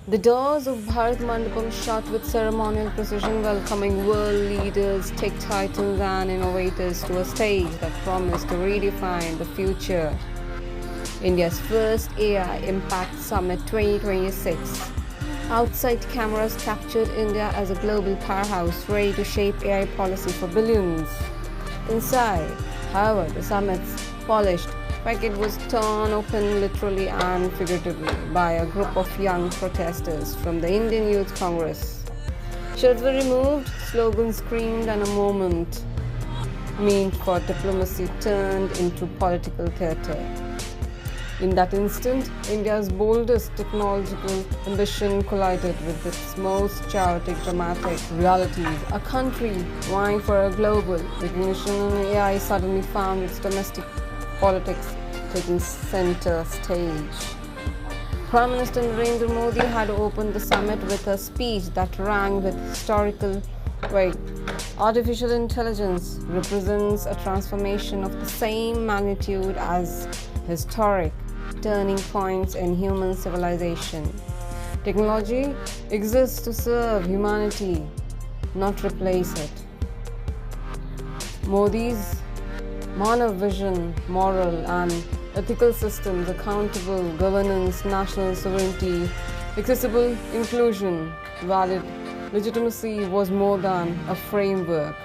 The doors of Bharat Mandapam shut with ceremonial precision, welcoming world leaders, tech titans, and innovators to a stage that promised to redefine the future. India's first AI Impact Summit 2026. Outside cameras captured India as a global powerhouse ready to shape AI policy for billions. Inside, however, the summit's polished facade was torn open literally and figuratively by a group of young protesters from the Indian Youth Congress. Shirts were removed, slogans screamed, and a moment meant for diplomacy turned into political theatre. In that instant, India's boldest technological ambition collided with its most chaotic, dramatic realities. A country vying for a global recognition in AI suddenly found its domestic politics taking center stage. Prime Minister Narendra Modi had opened the summit with a speech that rang with historical weight. Artificial intelligence represents a transformation of the same magnitude as historic turning points in human civilization. Technology exists to serve humanity, not replace it. Modi's Manav vision, moral and ethical systems, accountable governance, national sovereignty, accessible inclusion, valid legitimacy was more than a framework.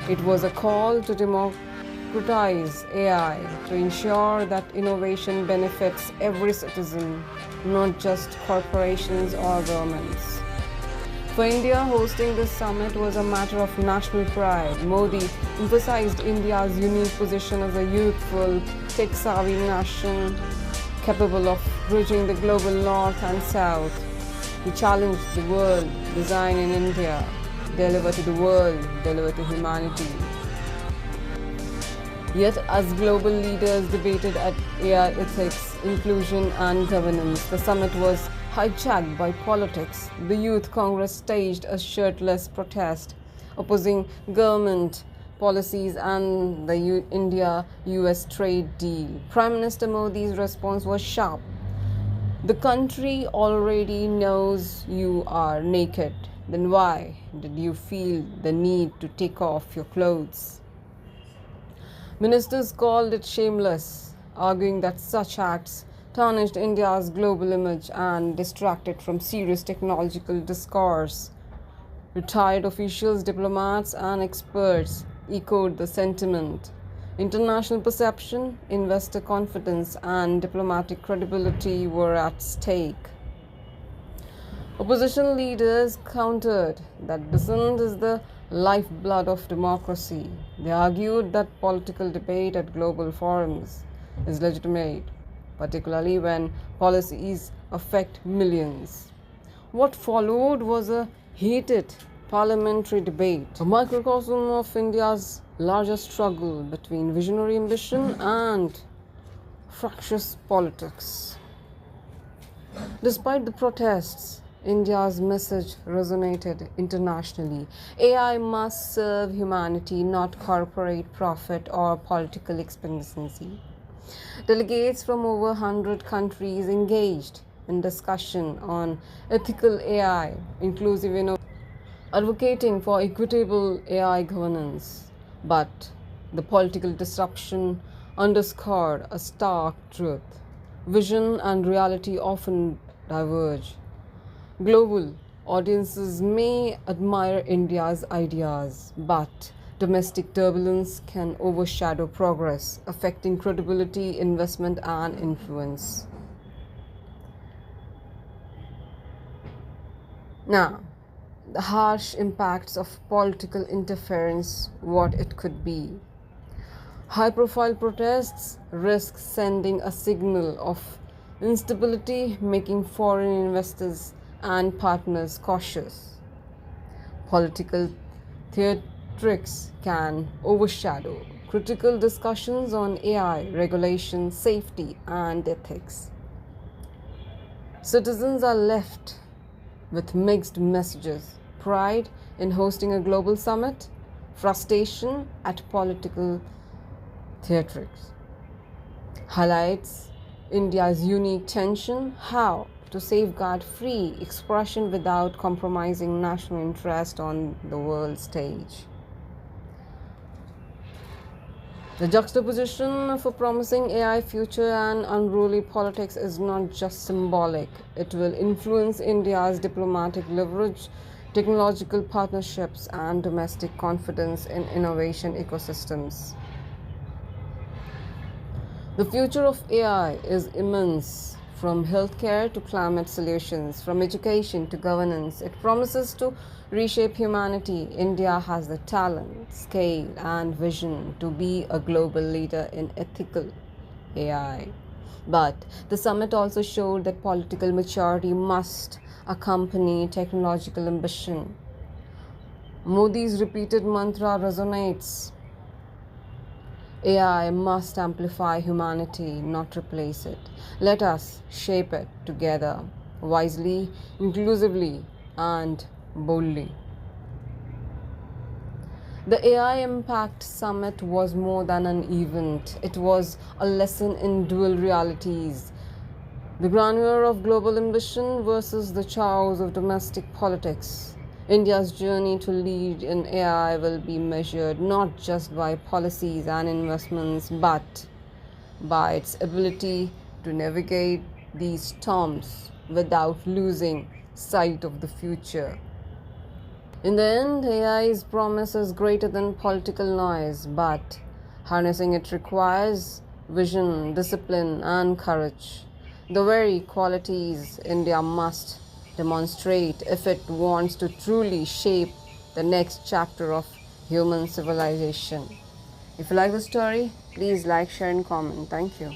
It was a call to democratize AI, to ensure that innovation benefits every citizen, not just corporations or governments. For India, hosting this summit was a matter of national pride. Modi emphasized India's unique position as a youthful, tech-savvy nation capable of bridging the global north and south. He challenged the world, design in India, deliver to the world, deliver to humanity. Yet, as global leaders debated at AI ethics, inclusion, and governance, the summit was hijacked by politics. The Youth Congress staged a shirtless protest opposing government policies and the India-US trade deal. Prime Minister Modi's response was sharp. The country already knows you are naked. Then why did you feel the need to take off your clothes? Ministers called it shameless, arguing that such acts tarnished India's global image and distracted from serious technological discourse. Retired officials, diplomats, and experts echoed the sentiment. International perception, investor confidence, and diplomatic credibility were at stake. Opposition leaders countered that dissent is the lifeblood of democracy. They argued that political debate at global forums is legitimate, particularly when policies affect millions. What followed was a heated parliamentary debate, a microcosm of India's larger struggle between visionary ambition and fractious politics. Despite the protests, India's message resonated internationally. AI must serve humanity, not corporate profit or political expediency. Delegates from over 100 countries engaged in discussion on ethical AI, inclusive innovation, advocating for equitable AI governance. But the political disruption underscored a stark truth. Vision and reality often diverge. Global audiences may admire India's ideas, but domestic turbulence can overshadow progress, affecting credibility, investment, and influence. Now, the harsh impacts of political interference, what it could be. High profile protests risk sending a signal of instability, making foreign investors and partners cautious. Political theatrics can overshadow critical discussions on AI, regulation, safety, and ethics. Citizens are left with mixed messages: pride in hosting a global summit, frustration at political theatrics. Highlights India's unique tension. How to safeguard free expression without compromising national interest on the world stage. The juxtaposition of a promising AI future and unruly politics is not just symbolic. It will influence India's diplomatic leverage, technological partnerships, and domestic confidence in innovation ecosystems. The future of AI is immense, from healthcare to climate solutions, from education to governance. It promises to reshape humanity. India has the talent, scale, and vision to be a global leader in ethical AI. But the summit also showed that political maturity must accompany technological ambition. Modi's repeated mantra resonates. AI must amplify humanity, not replace it. Let us shape it together, wisely, inclusively, and boldly. The AI Impact Summit was more than an event, it was a lesson in dual realities: the grandeur of global ambition versus the chaos of domestic politics. India's journey to lead in AI will be measured not just by policies and investments, but by its ability to navigate these storms without losing sight of the future. In the end, AI's promise is greater than political noise, but harnessing it requires vision, discipline, and courage. The very qualities India must demonstrate if it wants to truly shape the next chapter of human civilization. If you like the story, please like, share, and comment. Thank you.